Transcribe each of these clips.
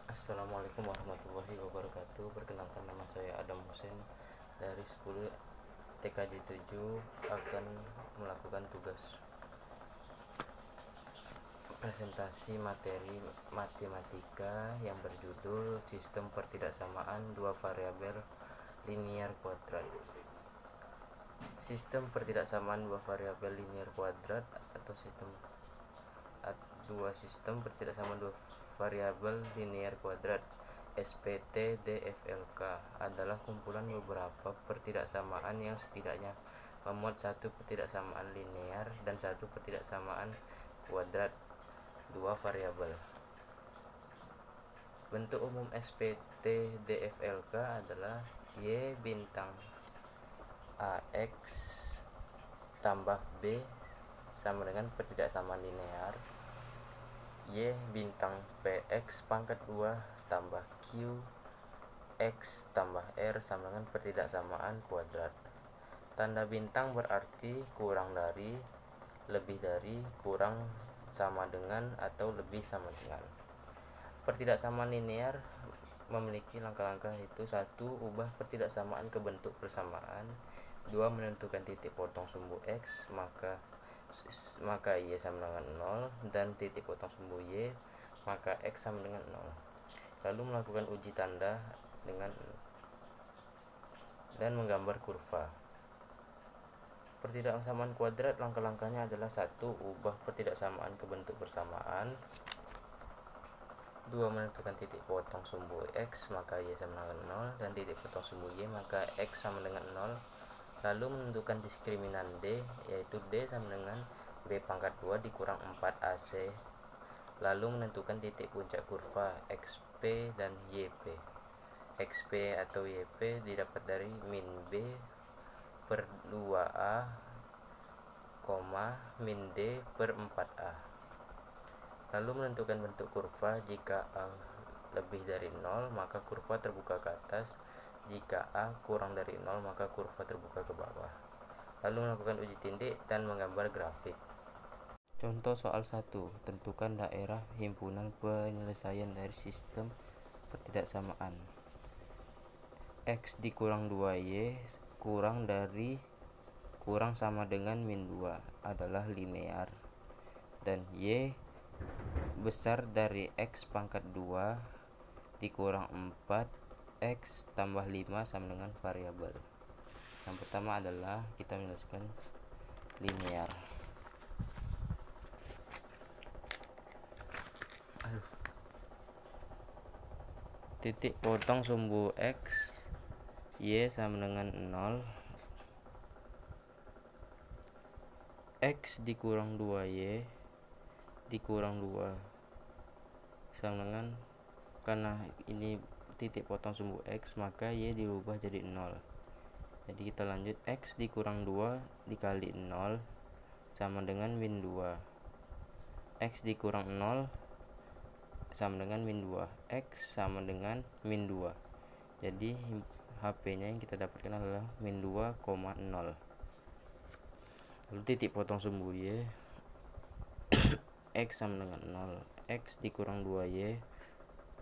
Assalamualaikum warahmatullahi wabarakatuh. Perkenalkan, nama saya Adam Hussein dari 10 TKJ 7 akan melakukan tugas presentasi materi matematika yang berjudul Sistem Pertidaksamaan Dua Variabel Linier Kuadrat. Sistem pertidaksamaan dua variabel linier kuadrat atau dua sistem pertidaksamaan dua variabel linier kuadrat SPT DFLK adalah kumpulan beberapa pertidaksamaan yang setidaknya memuat satu pertidaksamaan linear dan satu pertidaksamaan kuadrat dua variabel. Bentuk umum SPT DFLK adalah Y bintang AX tambah B sama dengan pertidaksamaan linear, Y bintang PX pangkat 2 tambah Q X tambah R sama dengan pertidaksamaan kuadrat. Tanda bintang berarti kurang dari, lebih dari, kurang, sama dengan, atau lebih sama dengan. Pertidaksamaan linear memiliki langkah-langkah, yaitu 1. Ubah pertidaksamaan ke bentuk persamaan. 2. Menentukan titik potong sumbu X, maka Y sama dengan 0, dan titik potong sumbu Y, maka X sama dengan 0. Lalu melakukan uji tanda dan menggambar kurva. Pertidaksamaan kuadrat, langkah-langkahnya adalah 1. Ubah pertidaksamaan ke bentuk persamaan. 2. Menentukan titik potong sumbu X, maka Y sama dengan 0, dan titik potong sumbu Y, maka X sama dengan 0. Lalu menentukan diskriminan D, yaitu D sama dengan B pangkat 2 dikurang 4AC. Lalu menentukan titik puncak kurva XP dan YP. XP atau YP didapat dari min B per 2A, min D per 4A. Lalu menentukan bentuk kurva. Jika A lebih dari 0, maka kurva terbuka ke atas. Jika A kurang dari 0, maka kurva terbuka ke bawah. Lalu melakukan uji tindik dan menggambar grafik. Contoh soal 1. Tentukan daerah himpunan penyelesaian dari sistem pertidaksamaan. X dikurang 2Y kurang sama dengan min 2 adalah linear, dan Y besar dari X pangkat 2 dikurang 4X tambah 5 sama dengan variabel. Yang pertama adalah kita menuliskan linear. Titik potong sumbu X, Y sama dengan 0, X dikurang 2Y dikurang 2 sama dengan, karena ini titik potong sumbu X, maka Y dirubah jadi 0. Jadi kita lanjut, X dikurang 2 dikali 0 sama dengan min 2. X dikurang 0 sama dengan min 2. X sama dengan min 2. Jadi HP-nya yang kita dapatkan adalah min 2,0. Lalu titik potong sumbu Y, X sama dengan 0. X dikurang 2Y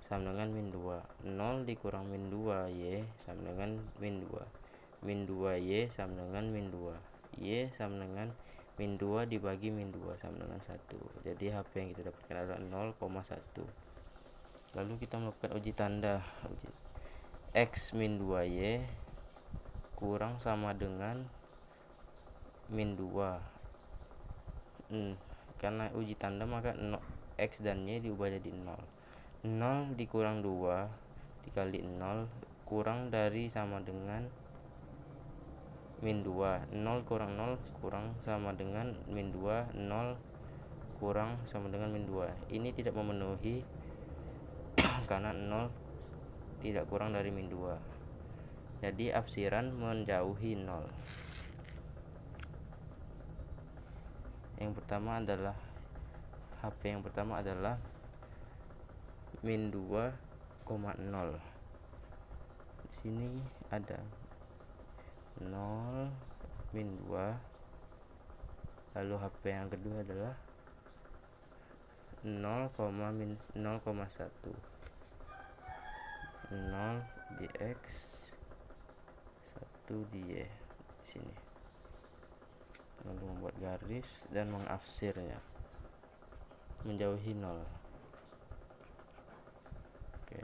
sama dengan min 2. 0 dikurang min 2Y sama dengan min 2. Min 2Y sama dengan min 2. Y sama dengan min 2 dibagi min 2 sama dengan 1. Jadi HP yang kita dapatkan adalah 0,1. Lalu kita melakukan uji tanda. X min 2Y kurang sama dengan min 2. Karena uji tanda, maka X dan Y diubah jadi 0. 0 dikurang 2 dikali 0 kurang dari sama dengan min 2. 0 kurang 0 kurang sama dengan min 2. 0 kurang sama dengan min 2. Ini tidak memenuhi karena 0 tidak kurang dari min 2. Jadi afsiran menjauhi 0. Yang pertama adalah HP yang pertama adalah min 2,0. Di sini ada 0 min 2. Lalu HP yang kedua adalah 0,1. 0 di X, 1 di Y di sini. Lalu membuat garis dan mengafsirnya menjauhi 0. Oke.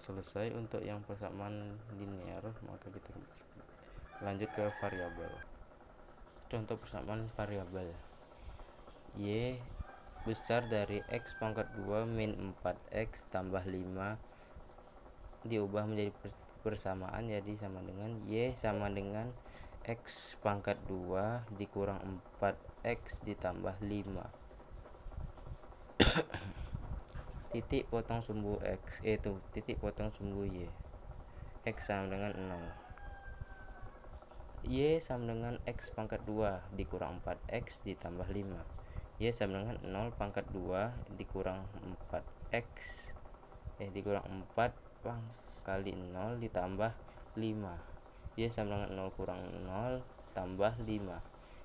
Selesai untuk yang persamaan linear, maka kita lanjut ke variabel. Contoh persamaan variabel. Y besar dari X pangkat 2 min 4X tambah 5 diubah menjadi persamaan, jadi sama dengan Y sama dengan X pangkat 2 dikurang 4X ditambah 5. Titik potong sumbu X, itu titik potong sumbu Y. X sama dengan 0. Y sama dengan X pangkat 2 dikurang 4X ditambah 5. Y sama dengan 0 pangkat 2 dikurang 4X dikurang 4 kali 0 ditambah 5. Y sama dengan 0 kurang 0 tambah 5.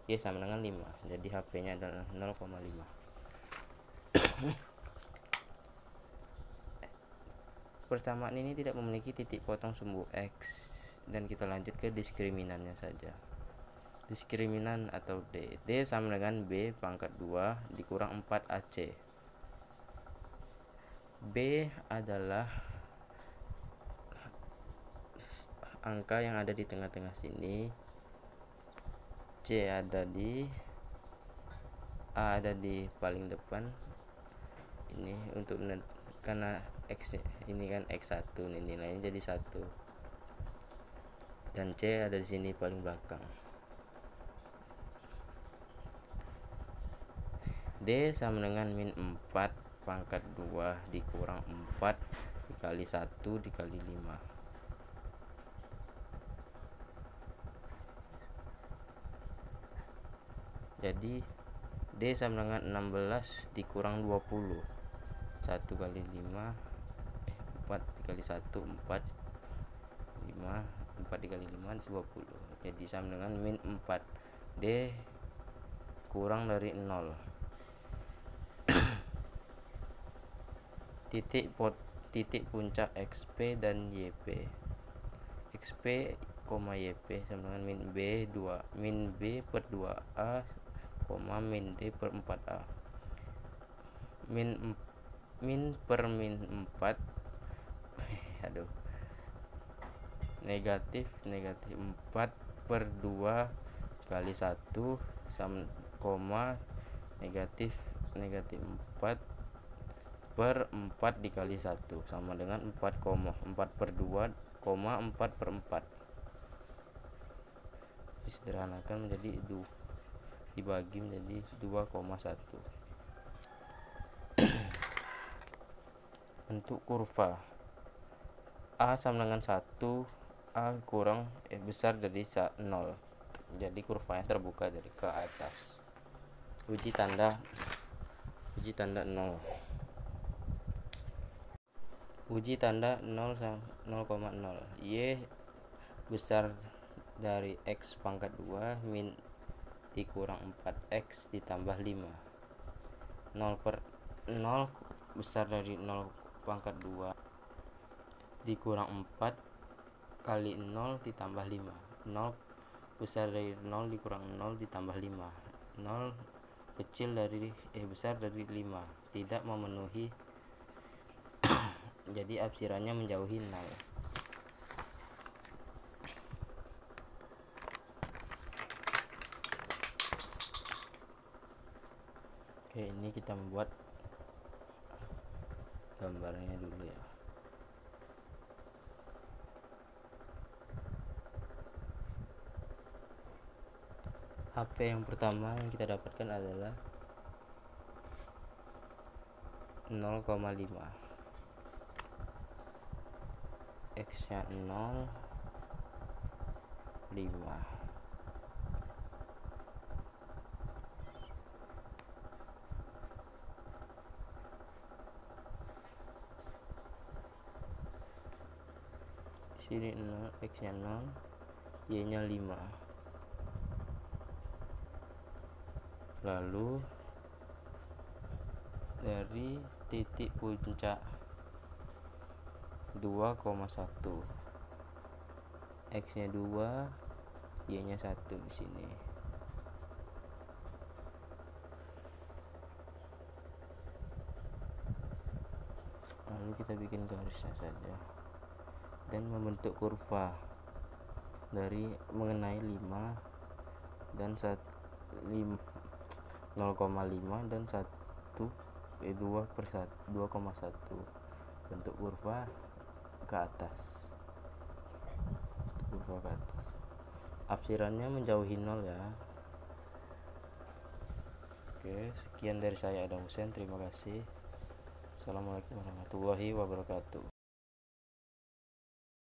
Y sama dengan 5. Jadi HP-nya adalah 0,5. Persamaan ini tidak memiliki titik potong sumbu X, dan kita lanjut ke diskriminannya saja. Diskriminan atau D. D sama dengan B pangkat 2 dikurang 4AC. B adalah angka yang ada di tengah-tengah sini. C ada di A ada di paling depan. Ini untuk karena X ini kan X1, ini nilainya jadi 1. Dan C ada di sini paling belakang. D sama dengan min 4 pangkat 2 dikurang 4 dikali 1 dikali 5. Jadi D sama dengan 16 dikurang 20. 1 kali 5 4 dikali 1 4 5 4 dikali 5 20. Jadi sama dengan min 4. D kurang dari 0. titik puncak XP dan YP. XP, YP sama dengan min B 2 min B per 2A, min D per 4A. Min per min 4 negatif 4 per 2 kali 1 sama negatif 4 per 4 dikali 1 sama dengan 4 per 2, 4 per 4. Disederhanakan menjadi dibagi menjadi 2,1. Bentuk kurva A sama dengan 1, A kurang besar dari 0. Jadi kurvanya terbuka dari ke atas. Uji tanda 0. Uji tanda 0,0. Y besar dari X pangkat 2 min dikurang 4X ditambah 5. 0 besar dari 0 pangkat 2 dikurang 4 kali 0 ditambah 5. 0 besar dari 0 dikurang 0 ditambah 5. 0 kecil dari besar dari 5, tidak memenuhi. Jadi absirannya menjauhi 0. Oke, ini kita membuat gambarnya dulu ya. HP yang pertama yang kita dapatkan adalah 0,5. X nya 0, 5. Sini 0, X nya 0, Y nya 5. Lalu dari titik puncak 2,1, X nya 2, Y nya 1 di sini. Lalu kita bikin garisnya saja dan membentuk kurva dari mengenai 5 dan 0,5 dan 2,1, bentuk kurva ke atas. Apsirannya menjauhi 0 ya. Oke, sekian dari saya Adam Hussein. Terima kasih. Assalamualaikum warahmatullahi wabarakatuh.